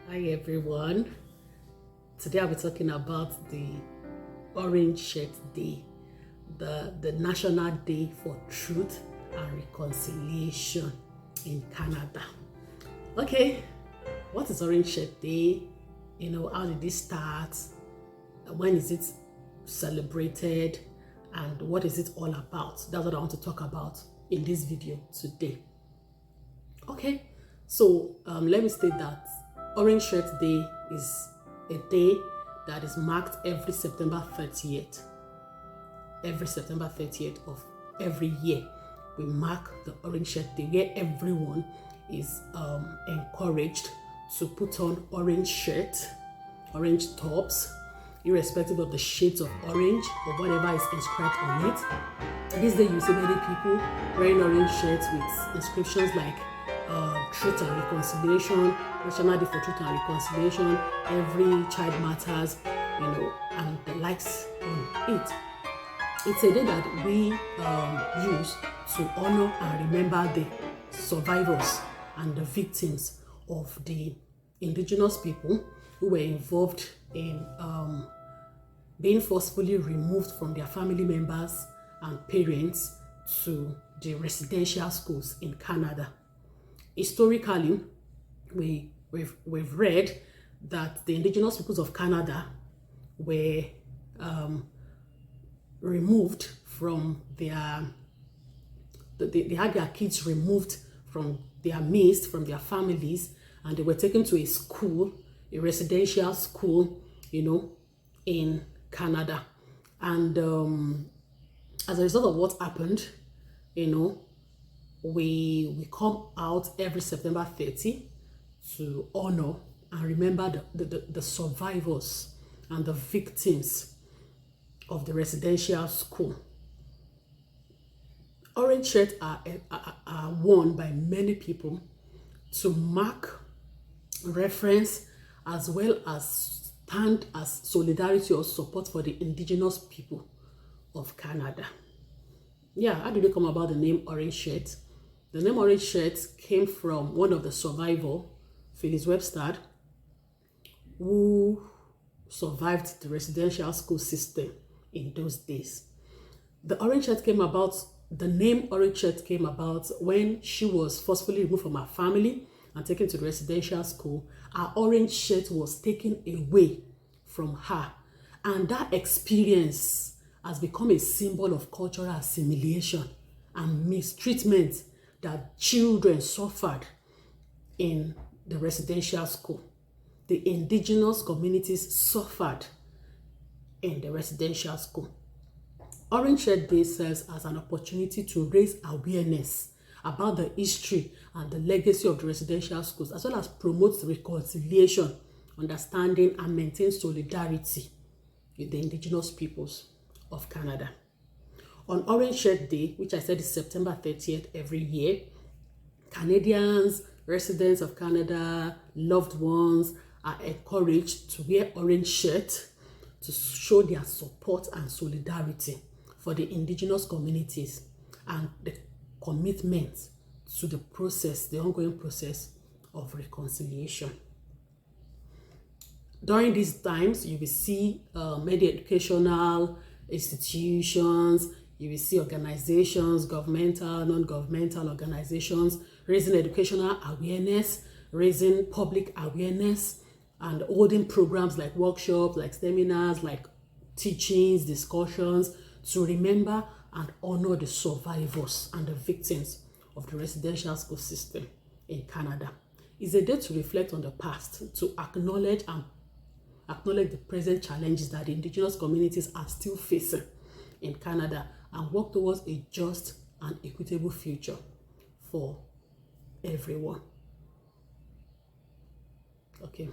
Hi everyone. Today I'll be talking about the Orange Shirt Day, the National Day for Truth and Reconciliation in Canada. Okay, what is Orange Shirt Day? How did it start? When is it celebrated? And what is it all about? That's what I want to talk about in this video today. Okay, so let me state that Orange Shirt Day is a day that is marked every September 30th. Every September 30th of every year, we mark the Orange Shirt Day, where everyone is encouraged to put on orange shirts, orange tops, irrespective of the shades of orange or whatever is inscribed on it. This day you see many people wearing orange shirts with inscriptions like Truth and Reconciliation, National Day for Truth and Reconciliation, Every Child Matters, and the likes on it. It's a day that we use to honor and remember the survivors and the victims of the Indigenous people who were involved in being forcefully removed from their family members and parents to the residential schools in Canada. Historically, we've read that the Indigenous peoples of Canada were removed from their, they had their kids removed from their midst, from their families, and they were taken to a school, a residential school, in Canada. And as a result of what happened, we come out every September 30 to honor and remember the survivors and the victims of the residential school. Orange shirts are worn by many people to mark reference as well as stand as solidarity or support for the Indigenous people of Canada. Yeah, how did they come about the name Orange Shirt? The name Orange Shirt came from one of the survivors, Phyllis Webster, who survived the residential school system in those days. The Orange Shirt came about, the name Orange Shirt came about when she was forcefully removed from her family and taken to the residential school. Her orange shirt was taken away from her. And that experience has become a symbol of cultural assimilation and mistreatment that children suffered in the residential school. The Indigenous communities suffered in the residential school. Orange Shirt Day serves as an opportunity to raise awareness about the history and the legacy of the residential schools, as well as promote reconciliation, understanding, and maintain solidarity with the Indigenous peoples of Canada. On Orange Shirt Day, which I said is September 30th every year, Canadians, residents of Canada, loved ones are encouraged to wear orange shirts to show their support and solidarity for the Indigenous communities and the commitment to the process, the ongoing process of reconciliation. During these times, you will see many educational institutions, you will see organizations, governmental, non-governmental organizations, raising educational awareness, raising public awareness, and holding programs like workshops, like seminars, like teachings, discussions, to remember and honor the survivors and the victims of the residential school system in Canada. It's a day to reflect on the past, to acknowledge the present challenges that the Indigenous communities are still facing in Canada, and work towards a just and equitable future for everyone. Okay.